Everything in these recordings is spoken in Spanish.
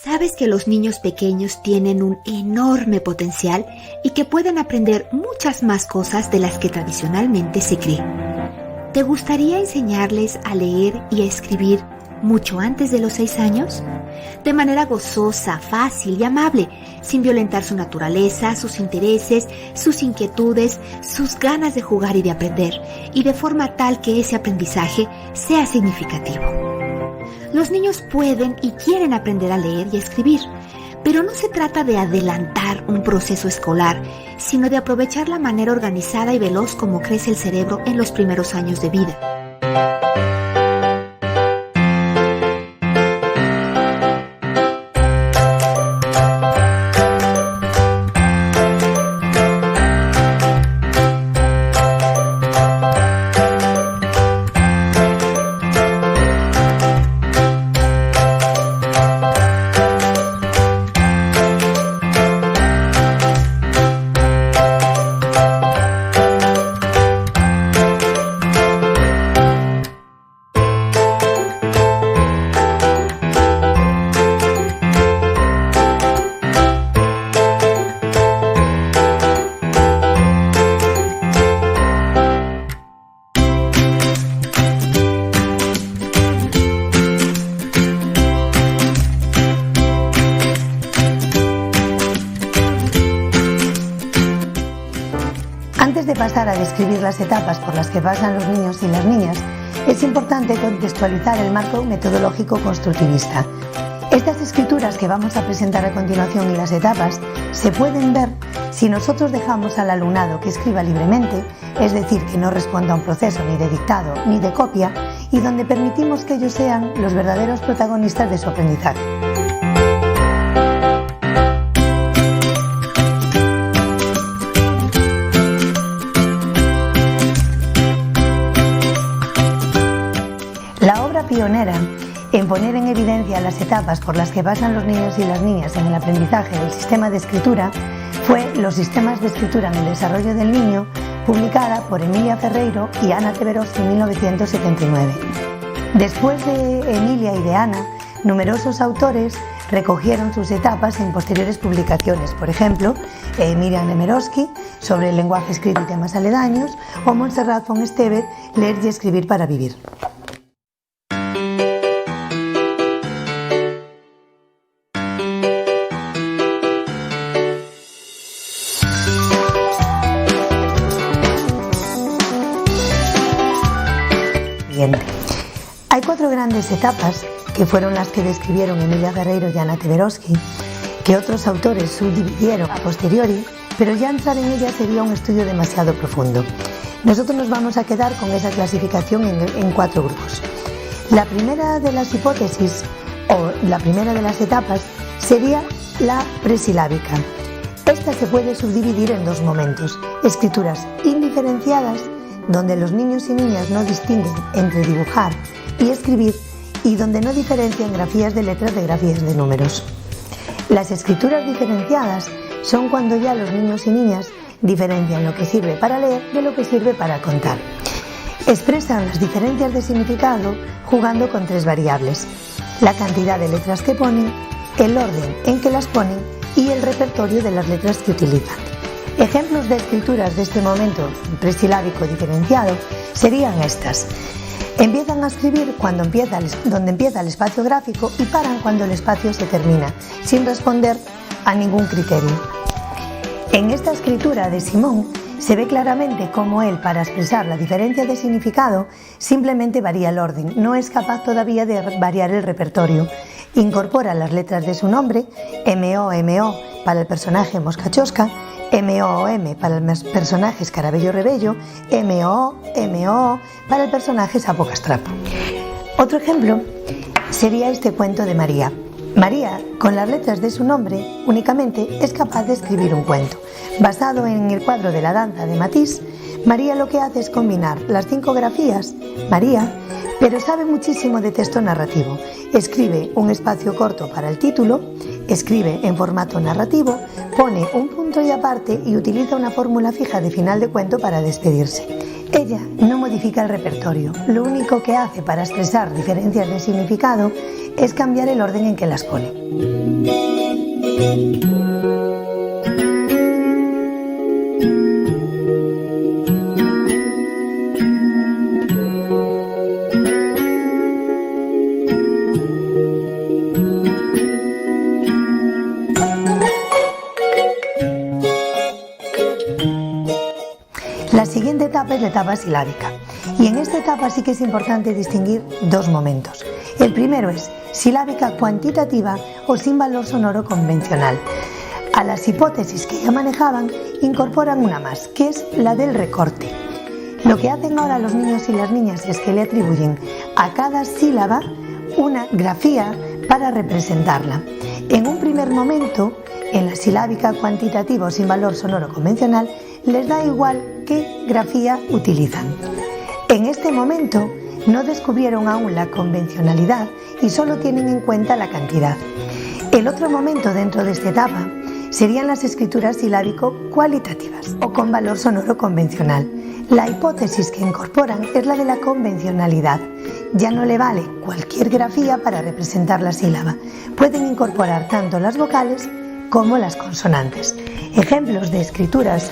¿Sabes que los niños pequeños tienen un enorme potencial y que pueden aprender muchas más cosas de las que tradicionalmente se cree? ¿Te gustaría enseñarles a leer y a escribir mucho antes de los 6 años? De manera gozosa, fácil y amable, sin violentar su naturaleza, sus intereses, sus inquietudes, sus ganas de jugar y de aprender, y de forma tal que ese aprendizaje sea significativo. Los niños pueden y quieren aprender a leer y a escribir, pero no se trata de adelantar un proceso escolar, sino de aprovechar la manera organizada y veloz como crece el cerebro en los primeros años de vida. Antes de pasar a describir las etapas por las que pasan los niños y las niñas, es importante contextualizar el marco metodológico constructivista. Estas escrituras que vamos a presentar a continuación y las etapas se pueden ver si nosotros dejamos al alumnado que escriba libremente, es decir, que no responda a un proceso ni de dictado ni de copia, y donde permitimos que ellos sean los verdaderos protagonistas de su aprendizaje. La obra pionera en poner en evidencia las etapas por las que pasan los niños y las niñas en el aprendizaje del sistema de escritura fue Los sistemas de escritura en el desarrollo del niño, publicada por Emilia Ferreiro y Ana Teberovsky en 1979. Después de Emilia y de Ana, numerosos autores recogieron sus etapas en posteriores publicaciones, por ejemplo, Miriam Nemirovsky sobre el lenguaje escrito y temas aledaños, o Montserrat von Esteve, Leer y escribir para vivir. Hay 4 grandes etapas que fueron las que describieron Emilia Ferreiro y Ana Teberovsky, que otros autores subdividieron a posteriori, pero ya entrar en ellas sería un estudio demasiado profundo. Nosotros nos vamos a quedar con esa clasificación en 4 grupos. La primera de las hipótesis, o la primera de las etapas, sería la presilábica. Esta se puede subdividir en 2 momentos: escrituras indiferenciadas, donde los niños y niñas no distinguen entre dibujar y escribir, y donde no diferencian grafías de letras de grafías de números. Las escrituras diferenciadas son cuando ya los niños y niñas diferencian lo que sirve para leer de lo que sirve para contar. Expresan las diferencias de significado jugando con 3 variables: la cantidad de letras que ponen, el orden en que las ponen y el repertorio de las letras que utilizan. Ejemplos de escrituras de este momento presilábico diferenciado serían estas. Empiezan a escribir donde empieza el espacio gráfico y paran cuando el espacio se termina, sin responder a ningún criterio. En esta escritura de Simón se ve claramente cómo él, para expresar la diferencia de significado, simplemente varía el orden, no es capaz todavía de variar el repertorio. Incorpora las letras de su nombre, M-O para el personaje Moscachosca, M-O-M para el personaje Escarabello Rebello, M-O para el personaje Sapo Castrapo. Otro ejemplo sería este cuento de María. María, con las letras de su nombre, únicamente es capaz de escribir un cuento. Basado en el cuadro de la danza de Matisse, María lo que hace es combinar las 5 grafías, María, pero sabe muchísimo de texto narrativo. Escribe un espacio corto para el título, escribe en formato narrativo, pone un punto y aparte y utiliza una fórmula fija de final de cuento para despedirse. Ella no modifica el repertorio, lo único que hace para expresar diferencias de significado es cambiar el orden en que las pone. La siguiente etapa es la etapa silábica, y en esta etapa sí que es importante distinguir dos momentos. El primero es silábica cuantitativa o sin valor sonoro convencional. A las hipótesis que ya manejaban incorporan una más, que es la del recorte. Lo que hacen ahora los niños y las niñas es que le atribuyen a cada sílaba una grafía para representarla. En un primer momento, en la silábica cuantitativa o sin valor sonoro convencional, les da igual qué grafía utilizan. En este momento no descubrieron aún la convencionalidad y solo tienen en cuenta la cantidad. El otro momento dentro de esta etapa serían las escrituras silábico-cualitativas o con valor sonoro convencional. La hipótesis que incorporan es la de la convencionalidad. Ya no le vale cualquier grafía para representar la sílaba. Pueden incorporar tanto las vocales como las consonantes. Ejemplos de escrituras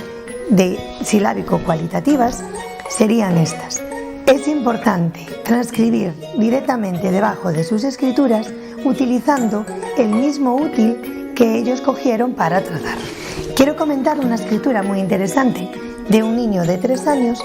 de silábico-cualitativas serían estas. Es importante transcribir directamente debajo de sus escrituras utilizando el mismo útil que ellos cogieron para trazar. Quiero comentar una escritura muy interesante de un niño de 3 años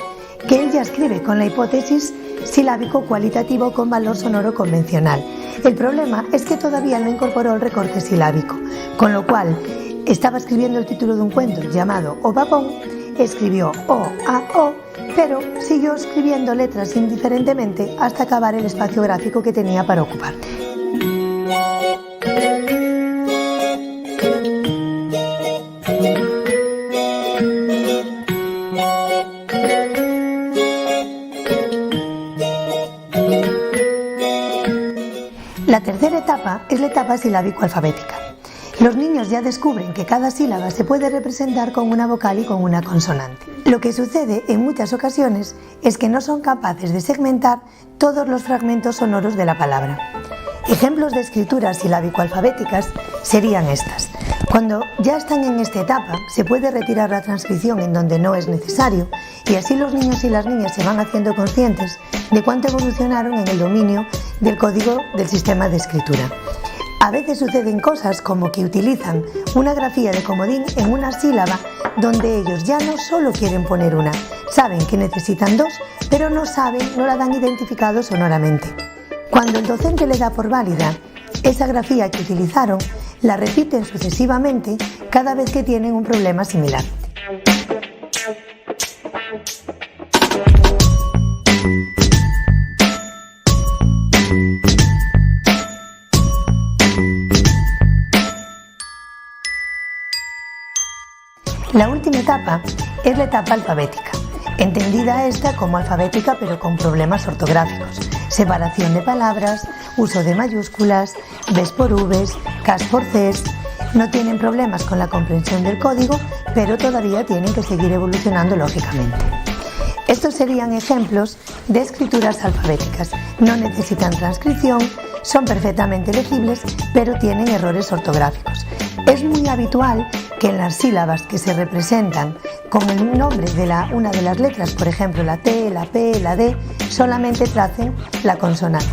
que él ya escribe con la hipótesis silábico-cualitativo con valor sonoro convencional. El problema es que todavía no incorporó el recorte silábico, con lo cual estaba escribiendo el título de un cuento llamado O Babón, escribió O, A, O, pero siguió escribiendo letras indiferentemente hasta acabar el espacio gráfico que tenía para ocupar. La tercera etapa es la etapa silábico-alfabética. Los niños ya descubren que cada sílaba se puede representar con una vocal y con una consonante. Lo que sucede en muchas ocasiones es que no son capaces de segmentar todos los fragmentos sonoros de la palabra. Ejemplos de escrituras silábico-alfabéticas serían estas. Cuando ya están en esta etapa, se puede retirar la transcripción en donde no es necesario y así los niños y las niñas se van haciendo conscientes de cuánto evolucionaron en el dominio del código del sistema de escritura. A veces suceden cosas como que utilizan una grafía de comodín en una sílaba donde ellos ya no solo quieren poner una, saben que necesitan dos, pero no la dan identificado sonoramente. Cuando el docente le da por válida esa grafía que utilizaron, la repiten sucesivamente cada vez que tienen un problema similar. La última etapa es la etapa alfabética, entendida esta como alfabética pero con problemas ortográficos, separación de palabras, uso de mayúsculas, Bs por Vs, Ks por Cs. No tienen problemas con la comprensión del código, pero todavía tienen que seguir evolucionando lógicamente. Estos serían ejemplos de escrituras alfabéticas. No necesitan transcripción, son perfectamente legibles, pero tienen errores ortográficos. Es muy habitual que en las sílabas que se representan con el nombre de una de las letras, por ejemplo la T, la P, la D, solamente tracen la consonante.